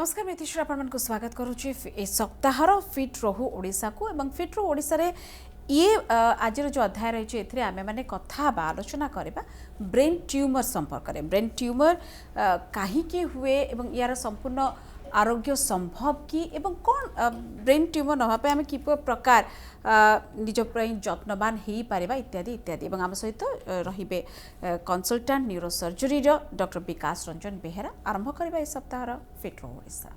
नमस्कार मिथिश्वर आपको स्वागत करुच्ची ए सप्ताहर फिट रहू ओडिशा को एवं फिट रहू ओडिशा रे ये आज जो अध्याय रही है आम मैंने कथा आलोचना करवा ब्रेन ट्यूमर संपर्क में ब्रेन ट्यूमर कहीं हुए एवं यार संपूर्ण आरोग्य संभव कि एवं कौन ब्रेन ट्यूमर नवाप आम कि प्रकार निज जत्नवान हो पारिबा इत्यादि इत्यादि एवं आम सहित रहिबे consultant neurosurgery doctor Vikas Ranjan Behera आरंभ करबा ए सप्ताहर फिट रहू ओडिशा।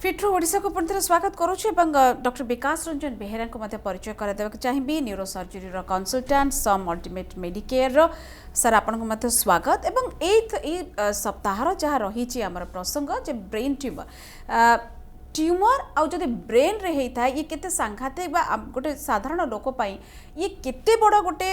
फिट रहू ओडिशा को पुनः स्वागत करुच्ची डॉक्टर विकास रंजन बेहेरा को मध्य परिचय कराइदेवा चाहिए न्यूरोसर्जरी कंसल्टेंट सम अल्टीमेट मेडिकेयर सर आपन को स्वागत एवं ए सप्ताहर जहाँ रही आमर प्रसंग जे ब्रेन ट्यूमर ट्यूमर आउ जदि ब्रेन रे होता है ये केते सांघातिक गोटे साधारण लोक ये केते बड़ गोटे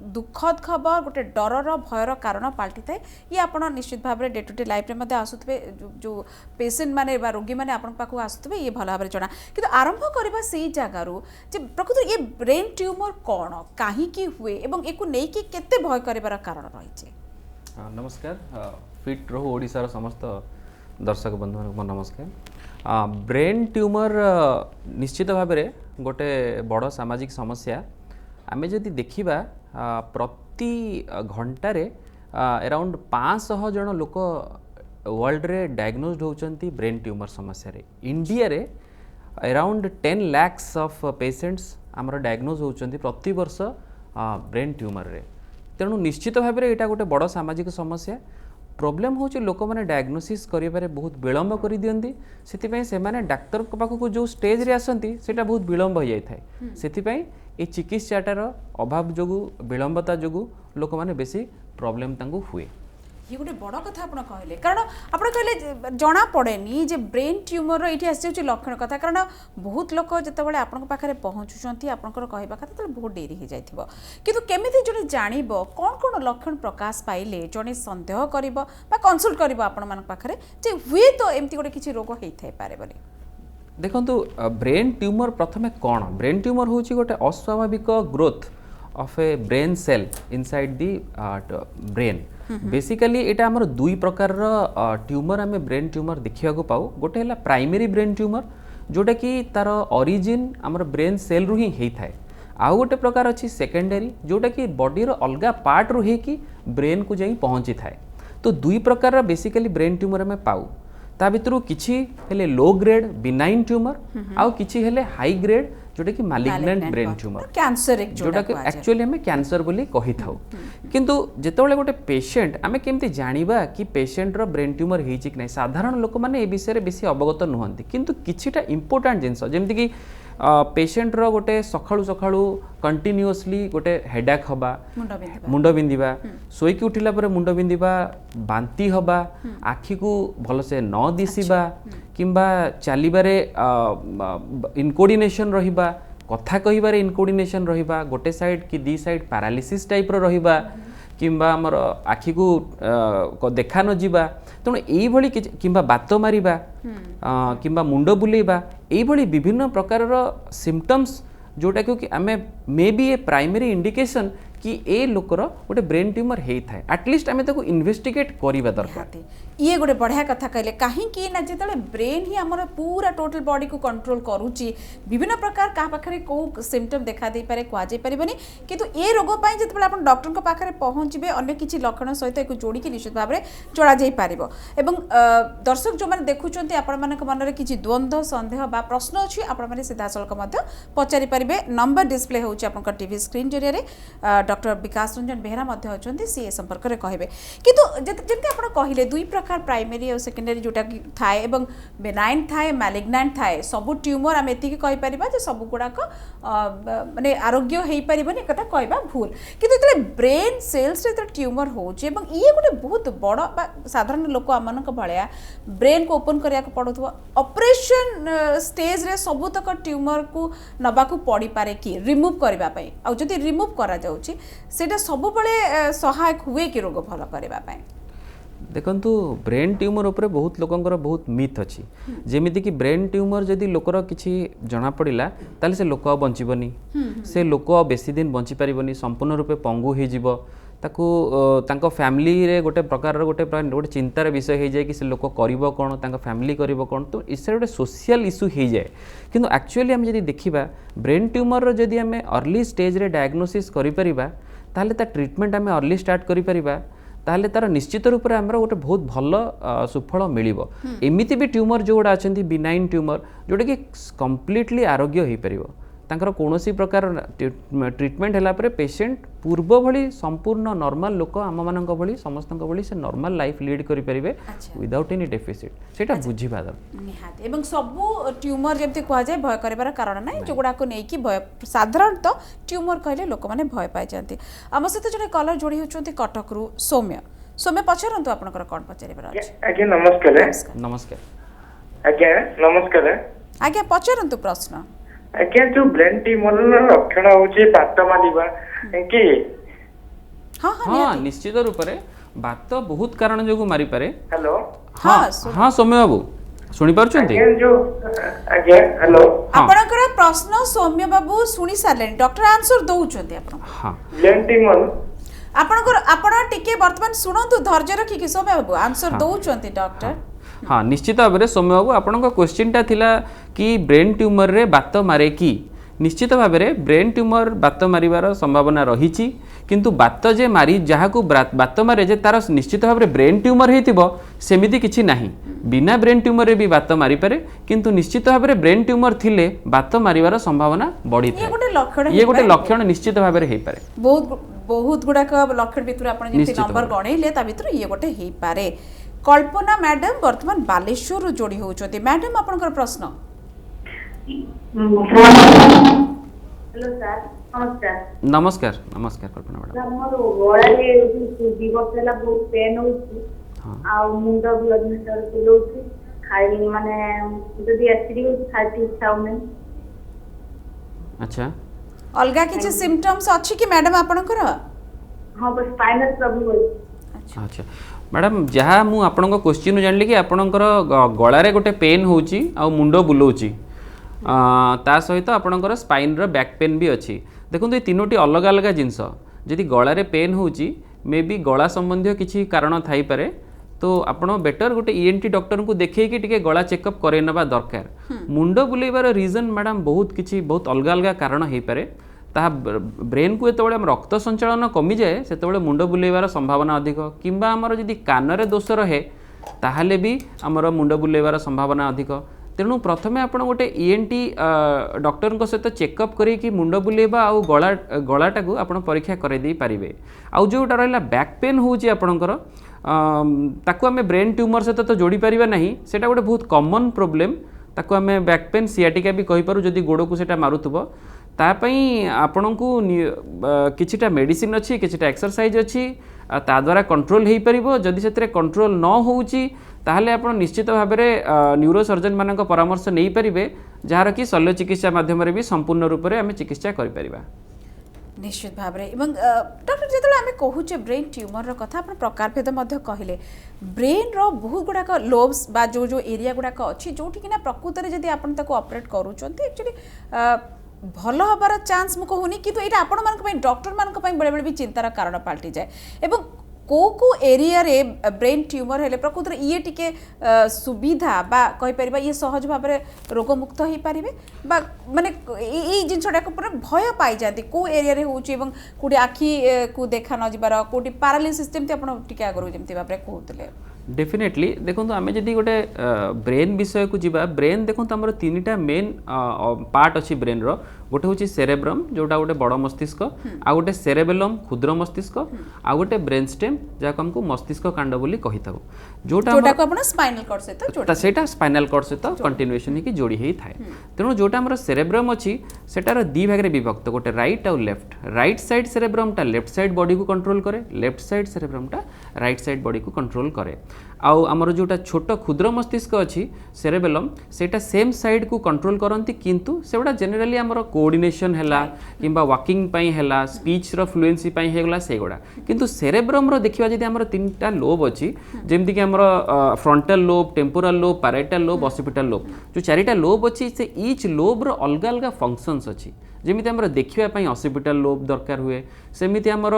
दुखद खबर गोटे डरर भयर कारण पलटि थाए ये आप निश्चित भाव में डे टू डे लाइफ में आसुवे जो पेसेंट माने रोगी मैंने आपण पाखु आसुवे ये भल भाव जना कि आरंभ करवा से जगार प्रकृत ये ब्रेन ट्यूमर कौन कहीं हुए एवं एक केते भय कर कारण रही। नमस्कार फिट रहू ओडिशार समस्त दर्शक बंधु मान नमस्कार। ब्रेन ट्यूमर निश्चित भाव में गोटे बड़ सामाजिक समस्या आमे जदि देखिबा प्रति घंटारे अराउंड 500 जन लोक वर्ल्ड रे डायग्नोज्ड होचंती ब्रेन ट्यूमर समस्या रे। इंडिया रे अराउंड 10 lakhs ऑफ पेशेंट्स आमर डायग्नोज होचंती प्रति वर्ष ब्रेन ट्यूमर रे। तेणु निश्चित भाव में यहाँ गोटे बड़ सामाजिक समस्या प्रोब्लेम हो लोक मैंने डायग्नोसिस करिबारे बहुत विलंब कर दियंती से डाक्तर पाखक जो स्टेज रे आसंती सेटा बहुत विलंब हो जाए से ये चिकित्साटार अभाव जो विलंबता जो लोक मैंने बेसी प्रोब्लेम तांगु हुए। ये गोटे बड़ कथा आप कहले कारण आप कहले जना पड़ेनी जे ब्रेन ट्यूमर ये आसी लक्षण कथा कारण बहुत लोक जिते आपण पाखे पहुँचुंट आपंकर कहवा कथा तो बहुत डेरी हो जाए कि केमी जड़े जान कौन कौन लक्षण प्रकाश पाइले जड़े सन्देह कर कनसल्ट कर आपण पाखे हुए तो एमती गोटे किसी रोग होता पारे बोली। देखो ब्रेन ट्यूमर प्रथमे कौन ब्रेन ट्यूमर हूँ गोटे अस्वाभाविक growth of a brain cell inside the brain. Basically एटा हमर दुई प्रकार ट्यूमर आम ब्रेन ट्यूमर देखा पाऊ गोटे है प्राइमरी ब्रेन ट्यूमर जोटा कि तार ओरिजिन आमर ब्रेन सेल रु ही होता है आउ गोटे प्रकार अच्छी सेकेंडरी जोटा कि बॉडी रो अलगा पार्ट रु ही ब्रेन को जाई पहुँची थाए। तो दुई प्रकार बेसिकली ब्रेन ट्यूमर आम पाऊ ता भितर किछि हेले लो ग्रेड बिनाइन ट्यूमर आउ किछि हेले हाई ग्रेड जोटा कि मालिग्नेंट ब्रेन ट्यूमर कैंसर जोटा कि एक्चुअली हमें कैंसर बोली कही थाउ। किंतु जेतेबेले गोटे पेशेंट आमे केमती जानिबा कि पेशेंट रो ब्रेन ट्यूमर हेछि कि नै साधारण लोक माने ए विषय रे बेसी अवगत नुहंती किंतु किछिटा इंपोर्टेंट जिंस जेमति कि पेशेंट रो गोटे सखाळु सखाळु कंटिन्यूअसली गोटे हेडाक हबा मुंड बिंदिबा सोईकी उठिला परे मुंड बिंदिबा बांती हबा आखि को भल से न दिसिबा किंबा चलीबारे इनकोर्डिनेशन रहिबा कथा कहिबारे इनकोर्डिनेशन रहिबा गोटे साइड कि दी साइड पैरालिसिस टाइप रो रहिबा किंबा हमर आखि को देखा न जीवा तेणु यही भली किंबा बात मारिबा किंबा मुंड बुलेबा यही भली विभिन्न प्रकार सिम्पटम्स जोटा कि आमे may be A primary indication कि ए लोकर गोटे ब्रेन ट्यूमर होता है एटलिस्ट आमे ताको इन्वेस्टिगेट करिबा दरकार। ये गोटे बढ़िया कथा कहले कहीं ना जो ब्रेन ही आमर पूरा टोटल बॉडी को कंट्रोल करुच्ची विभिन्न प्रकार क्या पाखे कौ सिम्पटम देखा दे पारे कहनी किंतु ये रोग पर जो आप डॉक्टर पाखे पहुँचे अन्य किसी लक्षण सहित एक जोड़ी निश्चित भाव में चल जापर एवं दर्शक जो मैंने देखुं आपण मन में किसी द्वंद्व सन्देह बा प्रश्न अच्छी आपने सीधा सड़क पचारि पारे नंबर डिस्प्ले होची टीवी स्क्रीन जरिए डॉक्टर विकास रंजन बेहेरा अच्छा सी संपर्क में कहे कितु जमी आप कहले दुई प्रकार प्राइमरी और सेकेंडरी जोटा थाए एवं बेनाइन थाए मैलिग्नेंट थाए सबू ट्यूमर आम एति कहीपर जे सब गुड़ाक माने आरोग्य हो पारन एक कहवा भूल किंतु ब्रेन सेल्स ट्यूमर होचे ये गोटे बहुत बड़ साधारण लोक आम भाया ब्रेन को ओपन करने पड़ो ऑपरेशन स्टेज रे सबुतक ट्यूमर को नबाकू पड़ी पारे कि रिमूव करने आउ जदि रिमूव करा जाउची सेटा सब बड़े सहायक हुए कि रोग भल करने। देखंतु ब्रेन ट्यूमर उपरे बहुत लोकंकर बहुत मिथ अच्छी जेमिति कि ब्रेन ट्यूमर जदि लोकर किछि जना पड़िला ताले से लोक बंचिबनी से लोक बेसी दिन बंची परिबनी संपूर्ण रूपे पंगु हे जीवो ताकू तांको फैमिली रे गोटे प्रकार गोटे चिंतार विषय हो जाए कि से लोक करिवो कोन तांको फैमिली करिवो कोन तो इससे गोटे सोशल इश्यू हो जाए किंतु एक्चुअली हम जदि देखिबा ब्रेन ट्यूमर जदि हमें अर्ली स्टेज रे डायग्नोसिस करि परिबा ताले ता ट्रीटमेंट हमें अर्ली स्टार्ट करि परिबा ताले तार निश्चित रूप से आमर गोटे बहुत भल सुफल मिल एमती भी ट्यूमर जोड़ा अच्छा बिनाइन ट्यूमर जोटा कि कम्प्लीटली आरोग्य हो पार तांकर कौनसी प्रकार ट्रीटमेंट है पेशेंट पूर्व भली संपूर्ण नॉर्मल लोक आम मान भली समस्त भली से नॉर्मल लाइफ लीड करि परिबे विदाउट एनी डेफिसिट सेटा बुझिबा निहात एवं सबु ट्यूमर जेमति कह जाय भय करिवार कारण नै जोगुडा को नै कि भय साधारणतः ट्यूमर कहले लोक माने भय पाइ जांती हम सहित जने कलर जोड़ी होचंती कटक रु सौम्य सौम्य पछरंतु आपनकर कोन पचारिबार अछि आज्ञा नमस्कार नमस्कार आज्ञा नमस्कार आज्ञा पछरंतु प्रश्न आज्ञा जो ब्रेन ट्यूमर लक्षण होची बात मानिबा कि हाँ निश्चित रूप से बात बहुत कारण जो मारी पारे हेलो हाँ हाँ सौम्य बाबू सुनी पारुचंती आज्ञा जो आज्ञा हेलो आपनकर प्रश्न सौम्य बाबू सुनी सारले डॉक्टर आंसर दउचंती आपन हाँ ब्रेन ट्यूमर आपण टिके वर्तमान सुनंतु धैर्य रखी कि सौम्य बाबू आंसर दउचंती डॉक्टर हाँ निश्चित भाव में सौम्य बाबू आपण क्वेश्चन टा थिला कि ब्रेन ट्यूमर रे बात मारे कि निश्चित भाव में ब्रेन ट्यूमर बात मारिबार संभावना रही किंतु बात जे मारी जहाँ को बात मारे जे तार निश्चित भाव में ब्रेन ट्यूमर होइतिबो सेमिति किछि नाही बिना ब्रेन ट्यूमर रे भी बात मारी पारे किंतु निश्चित भाव में ब्रेन ट्यूमर थिले बात मारिबार संभावना बढ़ी थाए ये गोटे लक्षण निश्चित भाव में हेइ पारे बहुत गुडाक लक्षण भितर आपण जेति नंबर गणैले ता भितर ये गोटे हेइ पारे कल्पना मैडम वर्तमान बालेश्वर जोड़ी होउछथि मैडम आपनकर प्रश्न हेलो सर नमस्कार नमस्कार नमस्कार कल्पना मैडम सर मोर गोड़े दिवस होला बहुत पेन होउछि आ मुंड ब्लड होउछि खाइ माने जदी एसिड खाइ इच्छा नै अच्छा अलगा किछि सिम्पटम्स अछि कि मैडम आपनकर हां बस स्पाइनल प्रॉब्लम होउछि अच्छा मैडम जहाँ मु आपन क्वेश्चन जानली कि आपणकर गलारे गोटे पेन होउची आ मुंड बुलाउची ता सहित आपणकर स्पाइन रो बैक पेन भी अच्छी देखो ये तीनोटी अलग अलग जिनस जदि गलारे पेन होउची मे बी गला संबंधी किसी कारण थाई पारे तो आपण बेटर गोटे ईएनटी डॉक्टर को देखे कि टिके गला चेकअप करे नबा दरकार मुंड बुलेबार रीजन मैडम बहुत किसी बहुत अलग अलग कारण हो पारे ताहा ब्रेन को जो रक्त संचालन कमी जाए से मुंड बुलेबार संभावना अधिक किंबा आमर जदि कानरे दोष रहे ताहले भी आमर मुंड बुलेबार संभावना अधिक तेणु प्रथमे आपण गोटे ईएनटी डॉक्टर सहित चेकअप करी मुंड बुलेबा आउ गलाटा को आपण परीक्षा करे दे पारिबे आउ जोटा रहा बैक पेन होउची आपणकर ताकू आमे ब्रेन ट्यूमर सहित तो जोड़ी पारिबा नहीं सेटा गोटे बहुत कॉमन प्रॉब्लम ताकू आमे बैक पेन सियाटिका भी कहि पारू जदि गोड़ को सेटा मारुथबो तापई आपण को किछिटा मेडिसिन अच्छी किछिटा एक्सरसाइज अच्छी ता द्वारा कंट्रोल हो पारिबो जदि सेतरे कंट्रोल न होउची ताहले आपण निश्चित भाव में न्यूरोसर्जन मानक परामर्श नहीं पारिबे जार कि शल्य चिकित्सा माध्यम भी संपूर्ण रूप से आम चिकित्सा करि परिबा निश्चित भाव में डॉक्टर जो आम कहूचे ब्रेन ट्यूमर कथा आप प्रकारभेद कहले ब्रेन रो बहुत गुड़ाक लोब्स बा जो जो एरिया गुड़ाक अच्छी जोटिकिना प्रकृत में जब आप ऑपरेट करूँ एक्चुअली भल हबार चांस मु कहूनी कि ये आपण मान डॉक्टर मान बेले बेले भी चिंतार कारण पलटि जाए एवं को एरिया रे ब्रेन ट्यूमर हेले प्रकृत ये टिके सुविधा बा कहि परिबा ये सहज भाव में रोगमुक्त हो पारिबे बा माने ई जिनसटा को पूरा भय पाई जाती को एरिया रे होउची एवं कोडी आखी को देखा न जिबार कोडी पैरालिसिस जेमति आपण टिके आगरो जेमति भाव में कहउतले डेफिनेटली देखो आम जदि गोटे ब्रेन विषय को जीवा ब्रेन देखो आम तीन मेन पार्ट अच्छी ब्रेन रो गोटे हूँ सेरेब्रम जोटा गोटे बड़ मस्तिष्क आ गोटे सेरेबेलम क्षुद्र मस्तिष्क आ गोटे ब्रेन स्टेम जहाँ हमको मस्तिष्क कांड बोली कही था जोटा स्पाइनल कॉर्ड सहित स्पाइनल कॉर्ड सहित कंटिन्यूएशन होगी जोड़ी ही थाए तेणु जोटा आम सेरेब्रम अच्छी सेटार दी भाग में विभक्त गोटे राइट आउ लेफ्ट राइट साइड सेरेब्रमटा लेफ्ट साइड बॉडी को कंट्रोल करे लेफ्ट साइड सेरेब्रमटा राइट साइड बॉडी को कंट्रोल करे आउ आमर जोटा छोट क्षुद्र मस्तिष्क अच्छी सेरेबेलम सेटा सेम साइड को कंट्रोल करती किंतु सेगुड़ा जेनेराली आमर कोऑर्डिनेशन हैला किंबा वॉकिंग पई हैला स्पीच रो फ्लुएंसी पई हेगला सेगुड़ा किंतु सेरेब्रम रो देखिबा जदी आमर तीनटा लोब अछि जेमति कि आमर frontal lobe temporal lobe parietal lobe occipital lobe जो चारिटा लोब अछि से ईच लोब रो अलग अलग फंक्शंस अछि जेमिति आमर देखिबा पई ऑसिपिटल लोब दरकार हुए सेमिति आमर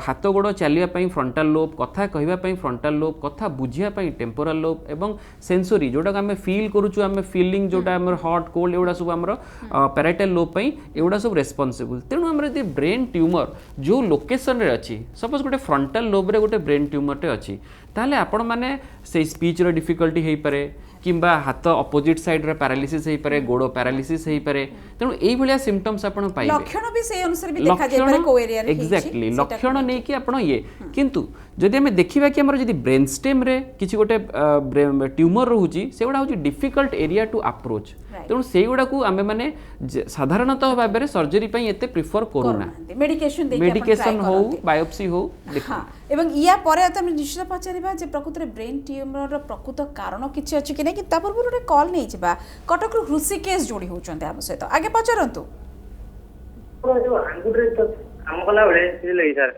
हाथ गोड़ चलिया पई फ्रंटल लोब कथा कहबा पई फ्रंटल लोब कथा बुझिया पई टेम्पोरल लोब एवं सेंसरी जोटा आम फील करूछु आम फीलिंग जोटा आमर हॉट कोल्ड एवडा सब आमर पैराइटल लोब पई एवडा सब रेस्पोंसिबल तेणु आमर यदि ब्रेन ट्यूमर जो लोकेशन रे अछि सपोज गोटे फ्रंटल लोब रे गोटे ब्रेन ट्यूमर टे अछि ताहले आपण माने से स्पीच रो डिफिकल्टी हेई पारे किंबा हाथ अपोजिट साइड रे पैरालिसिस हेई पारे गोड़ पैरालिसिस हेई पारे तेणु एई भलिया सिम्पटम्स आपण पाइबे लक्षण भी से अनुसार भी देखा जाय पारे को एरिया रे एक्जेक्टली लक्षण नै कि आपण ये किंतु जदि हमें देखिबा कि हमर जदि ब्रेन स्टेम रे किछि गोटे ट्यूमर रहूची सेगुडा होची डिफिकल्ट एरिया टू अप्रोच तेणु सेगुडा को आमे माने साधारणतः भाबरे सर्जरी पई एते प्रिफर करूना मेडिकेशन हो बायोप्सी हो हां एवं या परे त हम निश्चित पचारिबा जे प्रकृत रे ब्रेन ट्यूमर रो प्रकृत कारण किछि अछि कि नै कि तापर गोटे कॉल नै जिबा कटक रो ऋषिकेश जोड़ी होचंते हम सहित आगे पचारंतु जो आंगुरे तो काम कला बेले से लई सर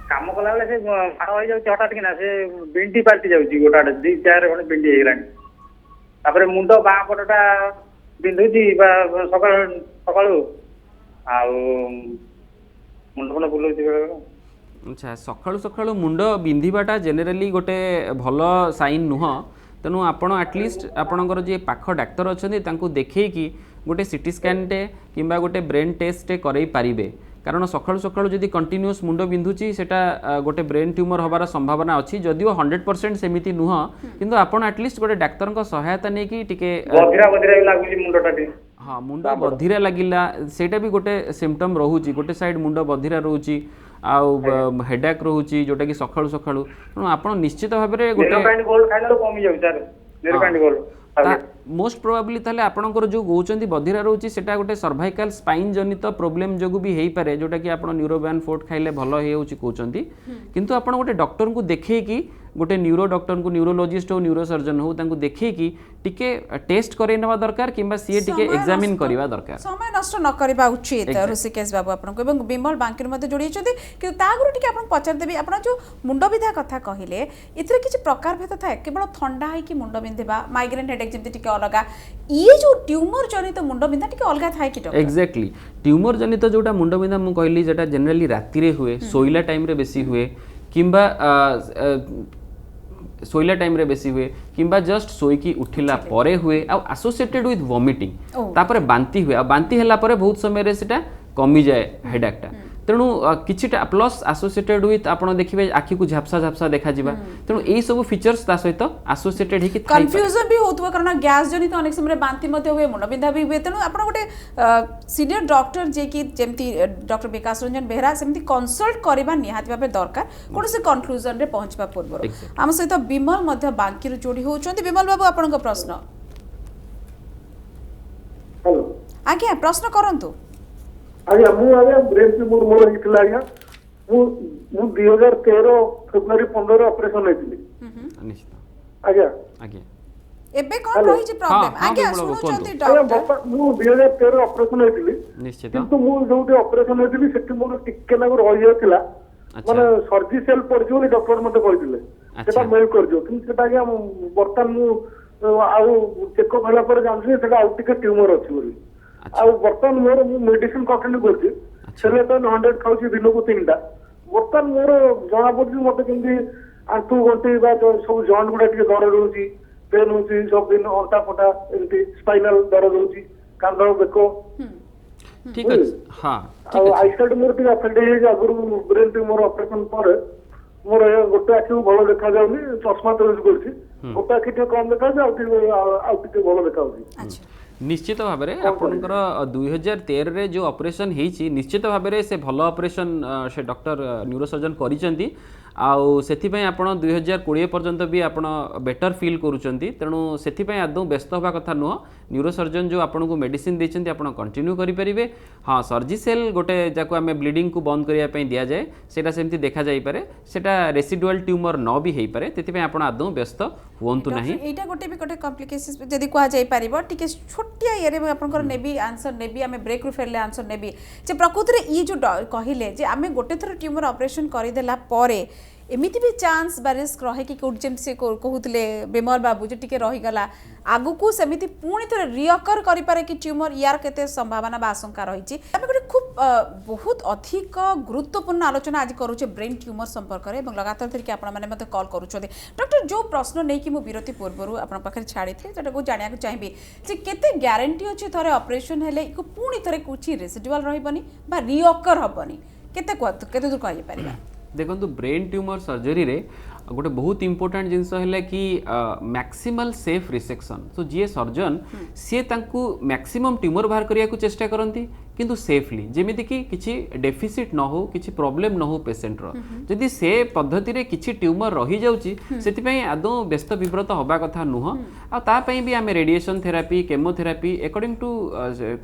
काम कला बेले से मार होई जाउ हठात कि ना से बिंडी पाल्टी जाउची गोटा दी चार खण बिंडी हेगलानी तापर मुंड बा पटटा बिंधुची बा सकाळ सकाळू आ मुंड मुंड बुलउची अच्छा सकाळू सकाळू मुंड बिंधिबाटा जेनेराली गोटे भल साइन नुह तेणु आपण एटलिस्ट आपणकर जे पाख डाक्तर अच्छा तांको देखैकी गोटे सीटी स्कैन टे किंबा गोटे ब्रेन टेस्ट टे करई पारिबे कारण सकाळू सकाळू जदि कंटिन्यूअस मुंड बिंधुची सेटा गोटे ब्रेन ट्यूमर होबार संभावना अछि जदिओ 100% सेमिति नुह किंतु आपण एटलिस्ट गोटे डाक्तर को सहायता नै कि टिके बधिरा बधिरा लागुची मुंडटा टे हाँ मुंड बधिरा लागिला सेटा भी गोटे सिम्पटम रहूची गोटे साइड मुंड बधिरा रहूची आउ हेडेक रहूची जोटा कि सकाळू सकाळू आपण निश्चित भाबरे गोटे नेरोपैंड गोल्ड खाइला तो कमी जाउ सर नेरोपैंड गोल्ड मोस्ट प्रोबेबली ताले आपणकर जो कहउचंदी बधिरा रहूची सेटा गोटे सर्वाइकल स्पाइन जनित प्रॉब्लम जोगु भी हेई पारे जोटा कि आपण न्यूरोबैन फोर्ट खाइले भलो हे होची कहउचंदी किंतु आपण गोटे डॉक्टर को देखै कि गोटे न्यूरो डॉक्टर को न्यूरोलॉजिस्ट हो न्यूरो सर्जन हो तांको देखै कि टिके टेस्ट करे नवा दरकार किंबा सीए टिके एग्जामिन करबा दरकार समय नष्ट न करबा उचित ऋषिकेश बाबू आपन को एवं विमल बांकिर मध्ये जोड़ी छथि कि तागुरु टिके आपन पचार देबी आपन जो मुंड विधा कथा कहिले इतरे किछि प्रकार भेद थाए केवल ठंडा है कि मुंड बिंधिबा माइग्रेन हेडेक जेमति टिके अलगा ये जो ट्यूमर जनित मुंड बिंधा टिके अलगा थाए कि डॉक्टर एग्जैक्टली ट्यूमर जनित जोटा मुंड बिंधा मु कहली जेटा जनरली राति रे हुए सोइला टाइम रे बेसी हुए किंबा सोइला टाइम रे बेसी हुए किंबा जस्ट सोईकी उठिला परे हुए आ एसोसिएटेड विथ वॉमिटिंग तापर बांती हुए आ बांती हला परे बहुत समय रे सेटा कमी जाए हेडेकटा तेणु किछिटा प्लस एसोसिएटेड विथ आपण देखिबे आखि को झापसा झापसा देखा जिबा तेणु एई सब फीचर्स ता सहित एसोसिएटेड हे कि कंफ्यूजन भी होतुवा कारण गैस जनित अनेक समय बांती मध्ये हुए मुंड बिंधा भी हुए तेणु आपण गोटे सीनियर डॉक्टर जे कि जेमती डॉक्टर विकास रंजन बेहरा सेमती कंसल्ट करबा निहात भाबे दरकार कोन से कंक्लूजन रे पहुंचबा पूर्व हम सहित विमल मध्ये बांकी रो जोड़ी होचंती विमल बाबू आपण को प्रश्न हेलो आज्ञा प्रश्न करंतु आज्ञा आज्ञा ब्रेन ट्यूमर मोर होइतिला आज्ञा मु 2013 फेब्रुआरी 15 ऑपरेशन होइतिली निश्चित आज्ञा आज्ञा एबे कोन रही जे प्रॉब्लम आज्ञा सुनुचंती डॉक्टर मु 2013 ऑपरेशन होइतिली निश्चित किंतु मु जोटे ऑपरेशन होइतिली सेठी मोर टिके लागो रहि जातिला माने सर्जी सेल पड़जो नि डॉक्टर मते कहितिले सेटा मेल करजो किंतु सेटा आज्ञा बर्तन मु आउ चेकअप होला पर जानछि सेटा आउ टिके ट्यूमर अछि बोली आ बर्तन मोर मेडिसिन कंटिन्यू करछि सेले तो 100 खाउछि दिन को 3टा बर्तन मोर जणा पड़छि मते केंदी आंतु गंटी बा सब जॉइंट गुडा टिके दरद होछि पेन होछि सब दिन अंटा फटा एंटी स्पाइनल दरद होछि कांदो बेको ठीक है हां ठीक है आईसाइड मोर टिके अफेक्ट हे जे अगर ब्रेन ट्यूमर ऑपरेशन पर मोर गोटे आखि भलो देखा जाउनी चश्मा तो यूज करछि गोटे आखि टिके कम देखा जाउ आउ टिके भलो देखा होछि अच्छा निश्चित भाव में आपंकर 2013 रे जो ऑपरेशन होती निश्चित भाव में से भल ऑपरेशन से डॉक्टर न्यूरोसर्जन करिसेंती आउ सेथिपई आपण 2020 पर्यंत भी आपण बेटर फील करूचंती तेणु सेथिपई आदौ व्यस्त होबा कथा नुह न्यूरोसर्जन जो आपन को मेडिसिन देचंती आपण कंटिन्यू करि परिबे हां सर्जिसेल गोटे जाको आमे ब्लीडिंग को बंद करिया पई दिया जाय सेटा सेमती देखा जाई पारे सेटा रेसिडुअल ट्यूमर न भी हेई पारे तेथिपई आपण आदौ व्यस्त हुंतु नाही एटा गोटे भी गोटे कॉम्प्लिकेशंस जदी कुआ जाई परिबो टिके छोटिया एरे में आपनकर नेबी आंसर नेबी आमे ब्रेक रु फेरले आंसर नेबी जे प्रकृति रे ई जो कहिले जे आमे गोटे थर ट्यूमर ऑपरेशन करि देला परे एमिति भी चांस बा रिस्क रहे कि कोड जेम से कहूतले बेमर बाबू जे टिके रही गला आगु को सेमिति पुणी थरे रिअकर करि पारे कि ट्यूमर यार केते संभावना बा आशंका रही छी आमे गोटे खूब बहुत अधिक गुरुत्वपूर्ण आलोचना आज करूचे ब्रेन ट्यूमर संपर्क रे एवं लगातार तरीके आपण माने मते कॉल करूछोदे डॉक्टर जो प्रश्न नै कि मु विरति पूर्वरु आपण पाखरे छाडी थे जेटा को जानिया को चाहिबी जे केते ग्यारंटी अछि थरे ऑपरेशन हेले को पुणी थरे कुछि रेसिडुअल रहिबनी बा रिअकर हबनी केते दूर कहि परिबा देखो ब्रेन ट्यूमर सर्जरी रे गोटे बहुत इंपोर्टेंट जिनस है कि मैक्सिमल सेफ रिसेक्शन तो जी सर्जन सी तांकु मैक्सिमम ट्यूमर बाहर करिया को चेष्टा करती किंतु सेफली जेमिति कि किछि डेफिसिट न हो किछि प्रॉब्लम न हो पेशेंट रो जदि से पद्धति रे किछि ट्यूमर रही जाउची सेति पई आदौ व्यस्त विव्रत होबा कथा नुह आ ता पई भी आमे radiation therapy chemotherapy according to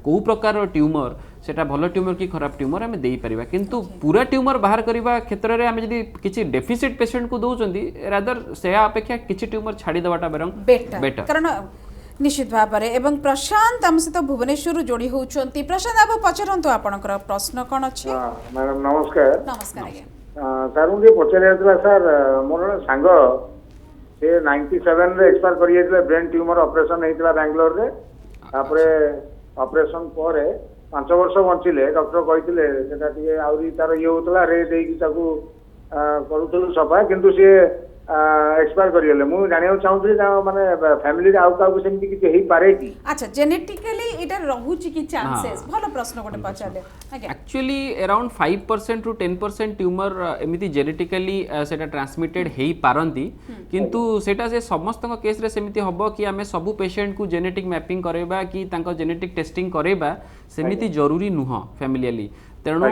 को प्रकार ट्यूमर सेटा भलो ट्यूमर की खराब ट्यूमर आमे देई परिबा किंतु पूरा ट्यूमर बाहर करिबा क्षेत्र रे आमे जदि किछि डेफिसिट पेशेंट को दउचंदी रादर से अपेक्षा किछि ट्यूमर छाडी देबाटा बरं बेटर कारण निश्चित भाव में एवं प्रशांत आम सहित भुवनेश्वर जोड़ी होती प्रशांत आप पचारतु आपनकर प्रश्न कौन अच्छे मैडम नमस्कार नमस्कार आज्ञा सर मुझे पचार सर मोर सांग से 97 रे एक्सपायर कर ब्रेन ट्यूमर ऑपरेशन होता बेंगलोर रे तापर ऑपरेशन पर 5 वर्ष बंचिले डॉक्टर कहते आहरी तार ये होता रे देकी करूँ सफा किंतु सी एक्सपायर करियले मु जानियो चाहूछी माने फैमिली रे आउ काउ सेमति किछ हेई पारे कि अच्छा जेनेटिकली इटा रहूची कि चांसेस भलो प्रश्न कोटे पचाले एक्चुअली अराउंड 5% टू 10% ट्यूमर एमिति जेनेटिकली सेटा ट्रांसमिटेड हेई पारंती किंतु सेटा से समस्त केस रे सेमिति हबो कि आमे सब पेशेंट को जेनेटिक मैपिंग करेबा कि तांको जेनेटिक टेस्टिंग करेबा सेमिति जरूरी नुह फैमिलियली तेणु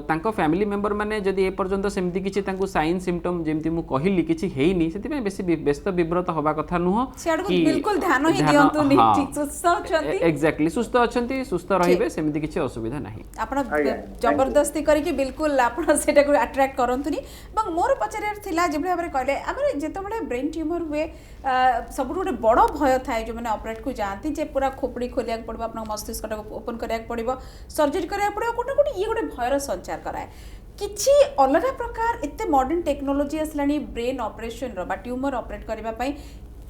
तांको फैमिली मेंबर माने जदि ए पर्यंत सेमती किछि तांको साइन सिम्पटम जेमती मु कहिली किछि हेइनी सेति बेसी व्यस्त विव्रत होबा कथा नुह कि बिल्कुल ध्यान ही दियंतु नि ठीक सुस्थ अछंती एग्जैक्टली सुस्थ अछंती सुस्थ रहिबे सेमती किछि असुविधा नाही आपण जबरदस्ती करी कि बिल्कुल आपण सेटा को अट्रैक्ट करंतुनी एवं मोर पचारे थिला जेबले हमरे कहले हमरे जेतबले ब्रेन ट्यूमर हुए सब गोटे बड़ भय थाए जो मैंने ऑपरेट को जानती जे पूरा खोपड़ी खोलिया पड़ो अपना मस्तिष्क ओपन करा पड़ो सर्जरी करा पड़ो गोटे गोटे ये गोटे भयर संचार कराए किछि अलग प्रकार एते मॉडर्न टेक्नोलॉजी आसलानी ब्रेन ऑपरेशन रो बा ट्यूमर ऑपरेट करबा पई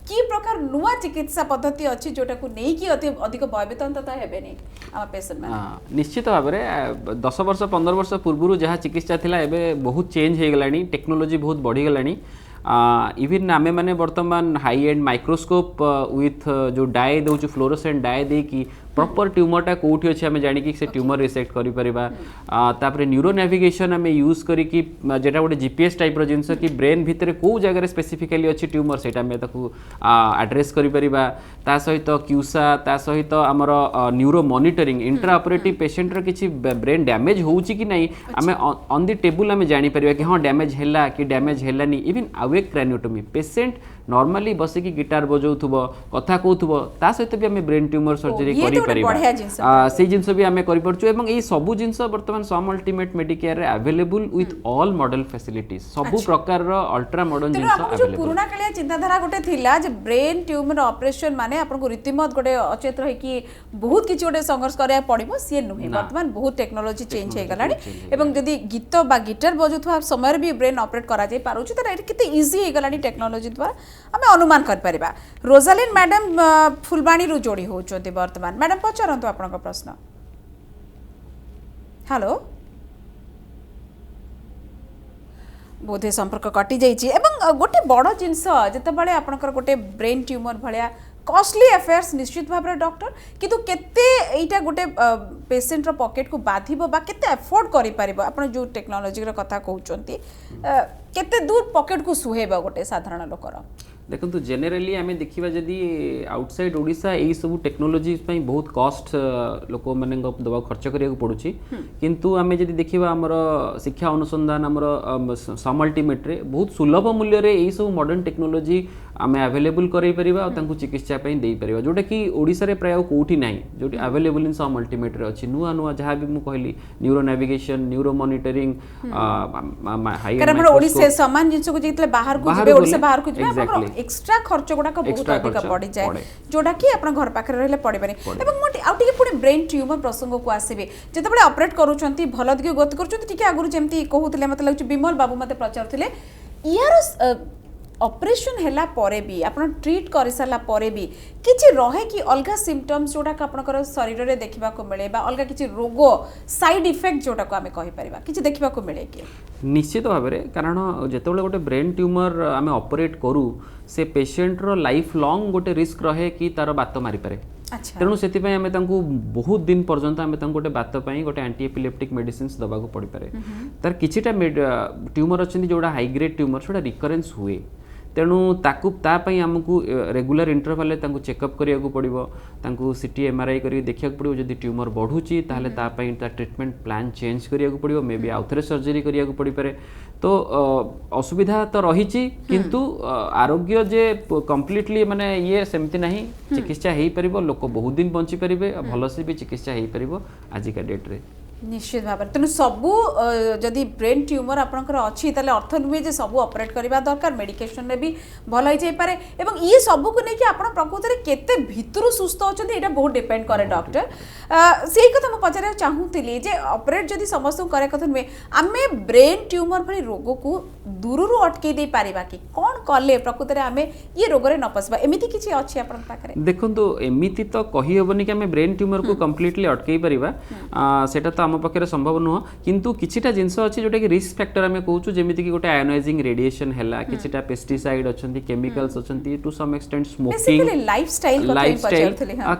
की प्रकार नुआ चिकित्सा पद्धति अछि जोटा को नै कि अधिक भयभीतता हेबेनी आ पेशेंट में निश्चित भाव में 10 वर्ष 15 वर्ष पूर्व जहाँ चिकित्सा थिला एबे बहुत चेंज हो गलानी टेक्नोलॉजी बहुत बढ़ी गलानी इवन आमे माने वर्तमान हाई एंड माइक्रोस्कोप विथ जो डाए दउछु फ्लोरोसेंट डाए दे कि प्रॉपर ट्यूमरटा कोठी अछि हमें जानि कि से ट्यूमर रिसेक्ट करि परिबा तापर न्यूरो नेविगेशन हमें यूज करी कि जेटा गोटे जीपीएस टाइप रो जिंस कि ब्रेन भितरे को जगह स्पेसिफिकली अछि ट्यूमर सेटा में ताकू एड्रेस करि परिबा ता सहित क्यूसा ता सहित हमर neuro monitoring intraoperative patient रो किछि ब्रेन डैमेज होउछि कि नै हमें ऑन द टेबल हमें जानि परिबा कि हां डैमेज हैला कि डैमेज हैलानी even awake craniotomy patient normally बसे कि गिटार बजाउथबो कथा कहउथबो ता सहित भी हमें ब्रेन ट्यूमर सर्जरी करि परिबा से जिंस भी हमें करि परछु एवं ए सब जिंस वर्तमान सम अल्टीमेट मेडिकेयर रे available with all model facilities सब प्रकार रो अल्ट्रा मॉडर्न जिंस अवेलेबल पुराना कालिया चिंताधारा गोटे थिला जे ब्रेन ट्यूमर ऑपरेशन माने आपन को रीतिमत गोटे अचेत रही कि बहुत किछि गोटे संघर्ष करया पड़िबो से नुहे वर्तमान बहुत टेक्नोलॉजी चेंज हे गलानी एवं जदी गीत बा गिटार बजुथवा समय भी ब्रेन ऑपरेट करा जाय पारुछु त किते इजी हे गलानी टेक्नोलॉजी द्वारा हमें अनुमान कर परिबा रोजालिन मैडम फुलबाणी रु जोड़ी होचोती वर्तमान मैडम पचारंतु आपन प्रश्न हेलो बोधे संपर्क कटि जाइछि एवं गोटे बड़ जिंस जते बळे आपनकर गोटे ब्रेन ट्यूमर भलिया कॉस्टली अफेयर्स निश्चित भाव में डॉक्टर किंतु केते एटा गोटे पेशेंट रो पॉकेट को बाधिबो बा केते अफोर्ड करि परिबो आपण जो टेक्नोलॉजी रो कथा कहउचंती केते दूर पॉकेट को सुहेबा गोटे साधारण लोकर देखो जेनेराली आम देखा जदि आउटसाइड ओडिशा यही सब टेक्नोलोजी बहुत कॉस्ट लोक मैंने दवा खर्च करिया पड़ुछि किंतु आम जदि देखा आमर शिक्षा अनुसंधान आमर समल्टीमेट रे बहुत सुलभ मूल्य रे यही सब मॉडर्न टेक्नोलोजी आम अवेलेबल करें परिबा और चिकित्सा दे परिबा जोटा कि ओडिशा रे प्राय कोठी नाही जोटी अवेलेबल इन सम अल्टीमेट रे अछि नुआ नुआ जहाँ भी मु कहली neuro navigation neuro monitoring high कारण ओडिशा समान जिंस को जेतले बाहर को जिबे ओडिशा बाहर को जिबे आपन एक्स्ट्रा खर्च गुडा को बहुत अधिक पड़ी जाए जोटा कि आपन घर पाखरे रहले पड़िबनी एवं मोटी आउ टिके पुनी ब्रेन ट्यूमर प्रसंग को आसीबे जेतबे ऑपरेट करूछंती भल दिके गति करूछंती टिके आगुरु जेमती कहउतले मते लागछ बिमल बाबू मते प्रचारथिले यार ऑपरेशन हैला परे भी आपण ट्रीट करि साला परे भी किछि रहे कि अलगा सिम्पटम्स जोटा का आपनकर शरीर रे देखिबा को मिले बा अलगा किछि रोग साइड इफेक्ट जोटा को हमें कहि परिबा किछि देखिबा को मिले कि निश्चित भाव में कारण जेतेबेले गोटे ब्रेन ट्यूमर आम ऑपरेट करू से पेशेंट रो लाइफ लॉन्ग गोटे रिस्क रहे कि तार बात मारी पारे तेणु से बहुत दिन पर्यंत आम गोटे बात गोटे एंटी एपिलेप्टिक मेडिसिन्स दबाक पड़ पारे तार किछिटा ट्यूमर अच्छी जोड़ा हाई ग्रेड ट्यूमर से रिकरेन्स हुए तेणु तापाई आमको रेगुलर इंटरवल चेकअप करिया पड़ो सीटी एमआरआई कर देखा पड़ो जब ट्यूमर बढ़ुची ताहले तापाई ट्रीटमेंट प्लान चेंज करिया पड़ो मे बी आउ थे सर्जरी करिया पड़ पारे तो असुविधा तो रही किंतु आरोग्य जे कंप्लीटली माने ये सेमती नहीं चिकित्सा हो पार लोक बहुत दिन बंची पारे भलसे भी चिकित्सा हो पार आजिका डेट रे निश्चित भाव तेणु सबू जदि ब्रेन ट्यूमर आपंकर अच्छी ताले अर्थ नुहे जे सबू ऑपरेट करबा दरकार मेडिकेशन रे भी भल हो जाई पारे एवं ये सबू को लेके आपण प्रकृति रे केते भितरु सुस्थ होचंदी एटा बहुत डिपेंड करे डॉक्टर सेही कथा म पचारे चाहूतिली जे ऑपरेट जदि समस्त करे कथा नुहे आमे ब्रेन ट्यूमर भली रोग को दूररु अटके दे पारिबा कि कोन कले प्रकृति रे आमे ये रोग रे न पसबा एमिति किछि अछि आपण पाखरे देखंतु एमिति तो कहि होबनी कि आमे ब्रेन ट्यूमर को कंप्लीटली अटकेई पारिबा सेटा तो आम पाखे संभव नुह किंतु किछिटा जिनस अच्छी जोटा कि रिस्क फैक्टर आम कहूँ जमीक गोटे आयोनाइजिंग रेडिएशन है किछिटा पेस्टिसाइड अच्छा केमिकल्स अच्छा to some extent smoking lifestyle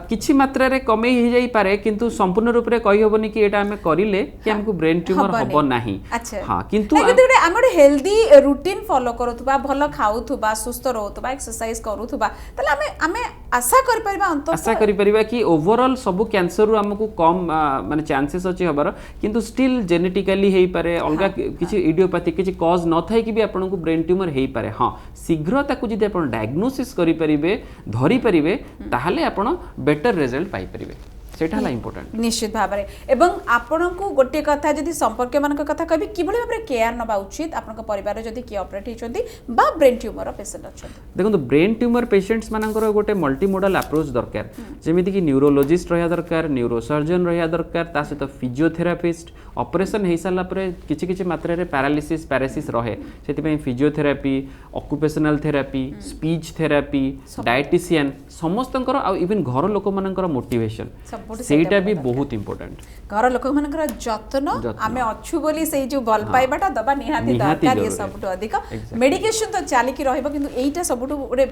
किछि मात्रा रे कमे हो जाई पारे किंतु संपूर्ण रूप रे कहि होबनी कि एटा आमे करिले कि हमको ब्रेन ट्यूमर हबो नाही हां किंतु आम हेल्दी रूटीन फॉलो करूथबा भलो खाउथबा सुस्थ रहउथबा एक्सरसाइज करूथबा तले आमे आशा करि परिबा अंत आशा करि परिबा कि ओवरऑल सब कैंसर रु हमको कम माने चांसेस अछि हबार किंतु स्टिल जेनेटिकली हो पारे अलग किसी इडियोपैथिक किसी कज न थाई कि भी आपन को ब्रेन ट्यूमर हो पारे हाँ शीघ्र ताकू जदि आपन डायग्नोसिस करि परिबे धरि परिबे ताहाले आपन बेटर रिजल्ट पाई परिबे सेटा हला इंपोर्टेंट निश्चित भाव में एवं आपण को गोटे कथा जदि संपर्क मान कथा कहबी किभली भाबरे केयर नबा उचित आपण को परिवार जदि की ऑपरेट हिचंती बा ब्रेन ट्यूमर पेशेंट अछंती देखो ब्रेन ट्यूमर पेशेंट्स मानकर गोटे मल्टी मोडल अप्रोच दरकार जेमिति कि न्यूरोलॉजिस्ट रहा दरकार न्यूरोसर्जन रहा दरकार ता सहित फिजियोथेरापिस्ट ऑपरेशन हो सारा किछि किछि मात्रा रे पैरालिसिस पैरासिस रहे सेति physiotherapy occupational therapy speech therapy dietitian समस्तंकर आ इवन घर लोक मानकर मोटिवेशन सेटा भी बहुत इंपोर्टेंट घर लोक मानकर जतन आमे अच्छु बोली से जो बल पाइबाटा दबा निहाती दरकार ये सबटु अधिक मेडिकेशन तो चाली की रहइबो किंतु एटा सबटु ओरे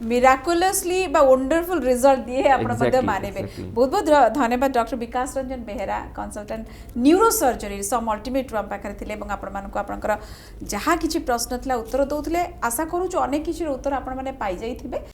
मिराकुलसली बा वंडरफुल रिजल्ट दिए आपण मध्य मानेबे बहुत बहुत धन्यवाद doctor Vikas Ranjan Behera consultant neurosurgery सम अल्टीमेट रूम पाखरे थिले एवं आपण मानको आपनकर जहा किछि प्रश्न थिला उत्तर दउथिले आशा करू जो अनेक किछि उत्तर आपण माने पाई जाई थिबे।